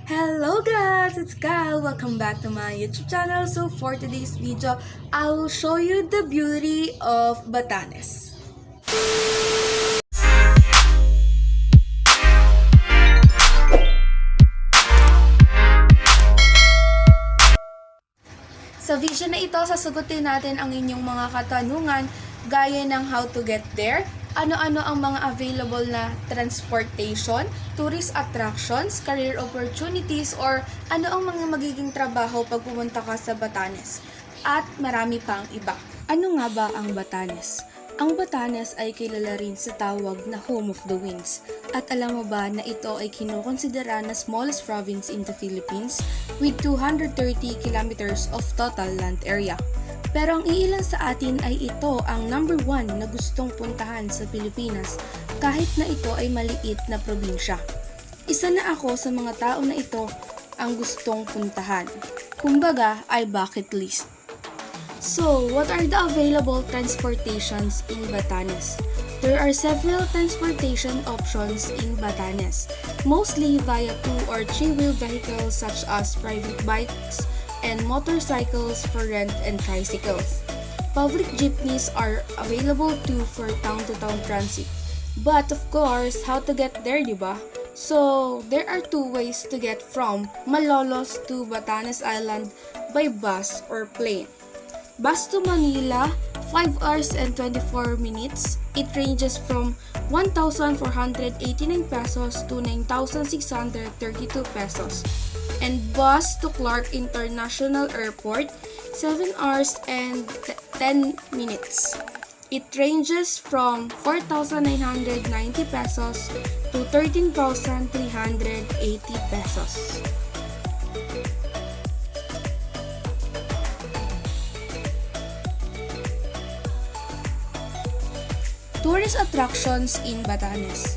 Hello guys, it's Kyle. Welcome back to my YouTube channel. So for today's video, I will show you the beauty of Batanes. Sa video na ito, sasagutin natin ang inyong mga katanungan gaya ng how to get there, ano-ano ang mga available na transportation, tourist attractions, career opportunities, or ano ang mga magiging trabaho pag pumunta ka sa Batanes, at marami pang iba. Ano nga ba ang Batanes? Ang Batanes ay kilala rin sa tawag na Home of the Winds. At alam mo ba na ito ay kinukonsidera na smallest province in the Philippines with 230 kilometers of total land area. Pero ang iilan sa atin ay ito ang number 1 na gustong puntahan sa Pilipinas kahit na ito ay maliit na probinsya. Isa na ako sa mga tao na ito ang gustong puntahan. Kumbaga ay bucket list. So, what are the available transportations in Batanes? There are several transportation options in Batanes, mostly via 2 or 3-wheel vehicles such as private bikes and motorcycles for rent and tricycles. Public jeepneys are available too for town-to-town transit. But of course, how to get there, diba? So, there are 2 ways to get from Malolos to Batanes Island by bus or plane. Bus to Manila, 5 hours and 24 minutes. It ranges from 1,489 pesos to 9,632 pesos. And bus to Clark International Airport, 7 hours and 10 minutes. It ranges from 4,990 pesos to 13,380 pesos. Tourist attractions in Batanes.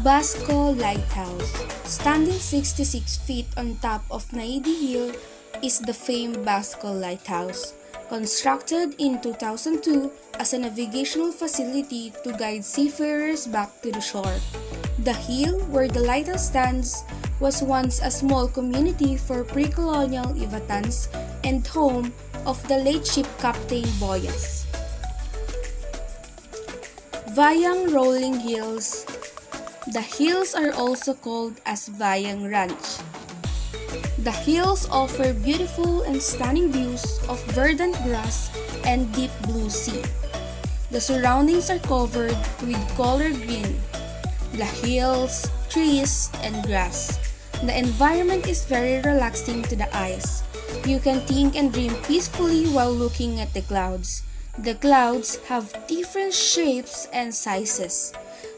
Basco Lighthouse. Standing 66 feet on top of Naidi Hill is the famed Basco Lighthouse, constructed in 2002 as a navigational facility to guide seafarers back to the shore. The hill where the lighthouse stands was once a small community for pre-colonial Ivatans and home of the late ship Captain Boyas. Vayang Rolling Hills. The hills are also called as Vayang Ranch. The hills offer beautiful and stunning views of verdant grass and deep blue sea. The surroundings are covered with color green. The hills, trees, and grass. The environment is very relaxing to the eyes. You can think and dream peacefully while looking at the clouds. The clouds have different shapes and sizes.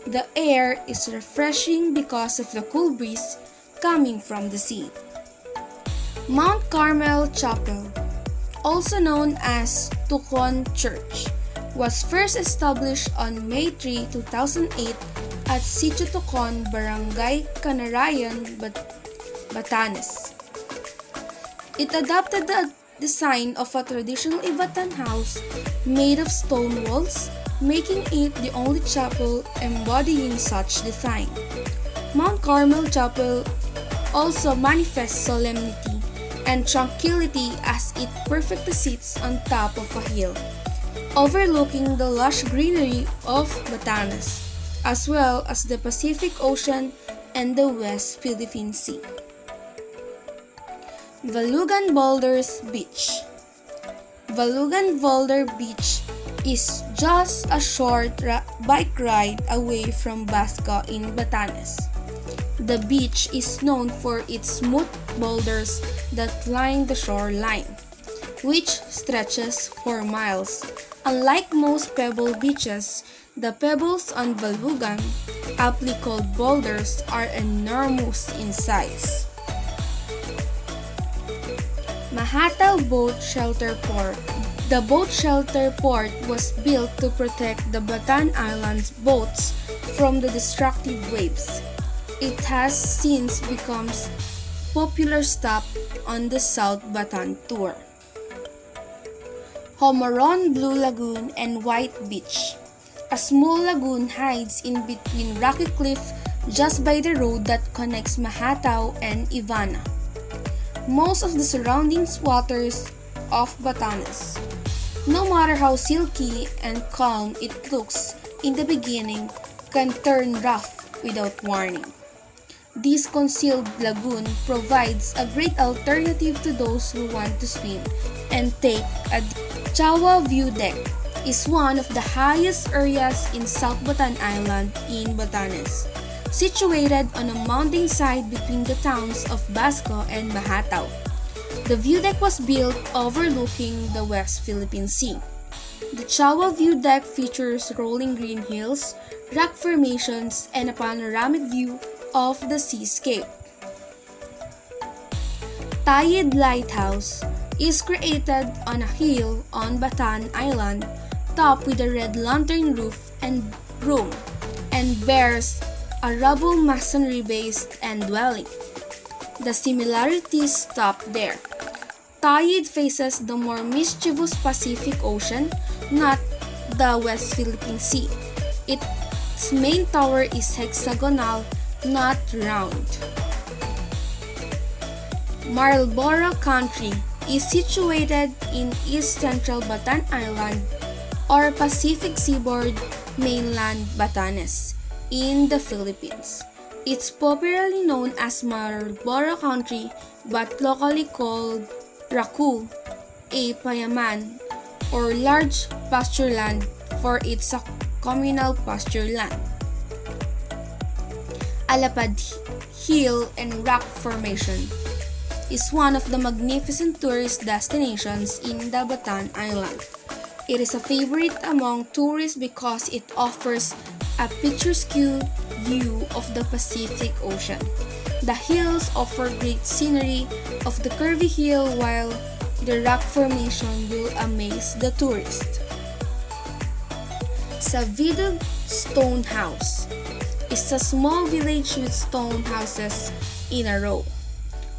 The air is refreshing because of the cool breeze coming from the sea. Mount Carmel Chapel, also known as Tucon Church, was first established on May 3, 2008 at Sitio Tucon, Barangay Canarayan, Batanes. It adopted the design of a traditional Ivatan house made of stone walls, making it the only chapel embodying such design. Mount Carmel Chapel also manifests solemnity and tranquility as it perfectly sits on top of a hill, overlooking the lush greenery of Batanes, as well as the Pacific Ocean and the West Philippine Sea. Lugan Boulders Beach. Lugan Boulder Beach is just a short bike ride away from Basco in Batanes. The beach is known for its smooth boulders that line the shoreline, which stretches for miles. Unlike most pebble beaches, the pebbles on Lugan, aptly called boulders, are enormous in size. Mahata Boat Shelter Port. The boat shelter port was built to protect the Batan Island's boats from the destructive waves. It has since become a popular stop on the South Batan Tour. Homaron Blue Lagoon and White Beach. A small lagoon hides in between rocky cliff just by the road that connects Mahata and Ivana. Most of the surrounding waters of Batanes, no matter how silky and calm it looks in the beginning, can turn rough without warning. This concealed lagoon provides a great alternative to those who want to swim and take a Chawa View Deck is one of the highest areas in South Batan Island in Batanes, situated on a mountainside between the towns of Basco and Mahata. The view deck was built overlooking the West Philippine Sea. The Chawa View Deck features rolling green hills, rock formations, and a panoramic view of the seascape. Tayid Lighthouse is created on a hill on Batan Island, topped with a red lantern roof and room, and bears a rubble masonry base and dwelling. The similarities stop there. Tayid faces the more mischievous Pacific Ocean, not the West Philippine Sea. Its main tower is hexagonal, not round. Malboro Country is situated in East Central Batan Island or Pacific Seaboard mainland Batanes in the Philippines. It's popularly known as Malboro Country but locally called Raku, a payaman or large pasture land for its communal pasture land. Aleppad Hill and Rock Formation is one of the magnificent tourist destinations in the Batan Island. It is a favorite among tourists because it offers a picturesque view of the Pacific Ocean. The hills offer great scenery of the curvy hill while the rock formation will amaze the tourist. Savville Stone House is a small village with stone houses in a row.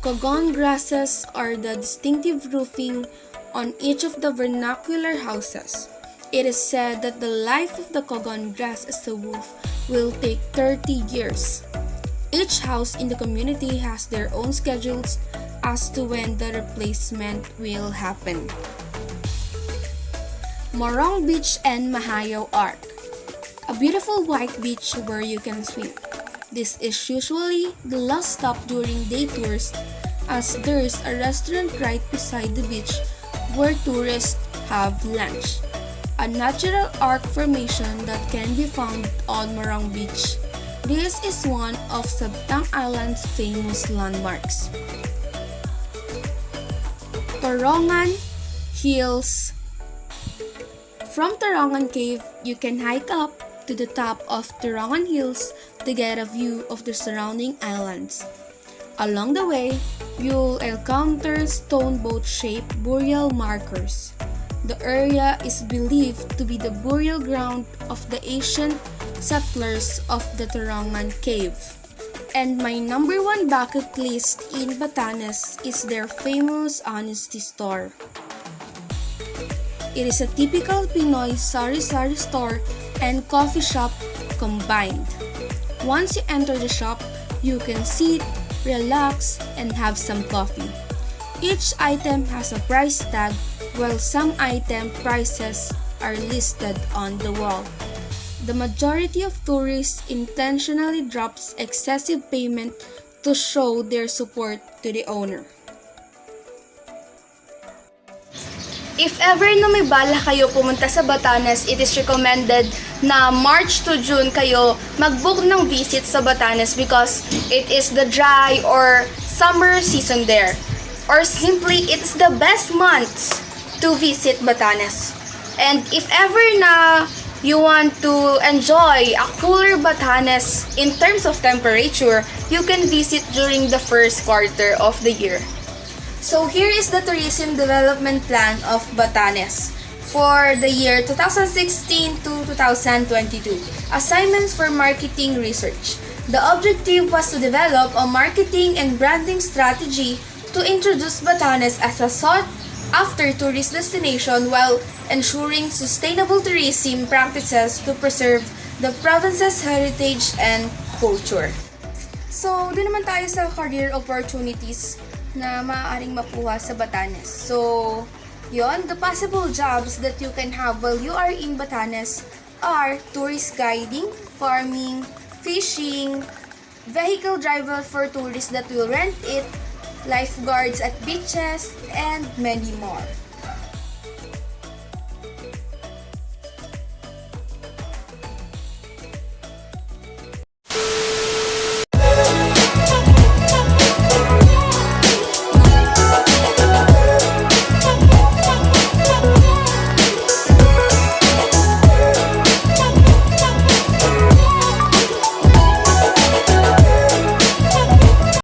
Cogon grasses are the distinctive roofing on each of the vernacular houses. It is said that the life of the Cogon grass as a roof will take 30 years. Each house in the community has their own schedules as to when the replacement will happen. Marang Beach and Mahayao Arc, a beautiful white beach where you can swim. This is usually the last stop during day tours as there's a restaurant right beside the beach where tourists have lunch. A natural arc formation that can be found on Marang Beach. This is one of Sabtang Island's famous landmarks. Perongan Hills. From Perongan Cave, you can hike up to the top of Perongan Hills to get a view of the surrounding islands. Along the way, you'll encounter stone boat-shaped burial markers. The area is believed to be the burial ground of the ancient settlers of the Perongan Cave. And my number one bucket list in Batanes is their famous honesty store. It is a typical Pinoy sari-sari store and coffee shop combined. Once you enter the shop, you can sit, relax, and have some coffee. Each item has a price tag, while some item prices are listed on the wall. The majority of tourists intentionally drops excessive payment to show their support to the owner. If ever na may bala kayo pumunta sa Batanes, it is recommended na March to June kayo mag-book ng visit sa Batanes because it is the dry or summer season there. Or simply, it's the best months to visit Batanes. And if ever na you want to enjoy a cooler Batanes in terms of temperature, you can visit during the first quarter of the year. So here is the tourism development plan of Batanes for the year 2016 to 2022. Assignments for marketing research. The objective was to develop a marketing and branding strategy to introduce Batanes as a sought-after tourist destination while ensuring sustainable tourism practices to preserve the province's heritage and culture. So, doon naman tayo sa career opportunities na maaaring makuha sa Batanes. So, yon, the possible jobs that you can have while you are in Batanes are tourist guiding, farming, fishing, vehicle driver for tourists that will rent it, lifeguards at beaches, and many more.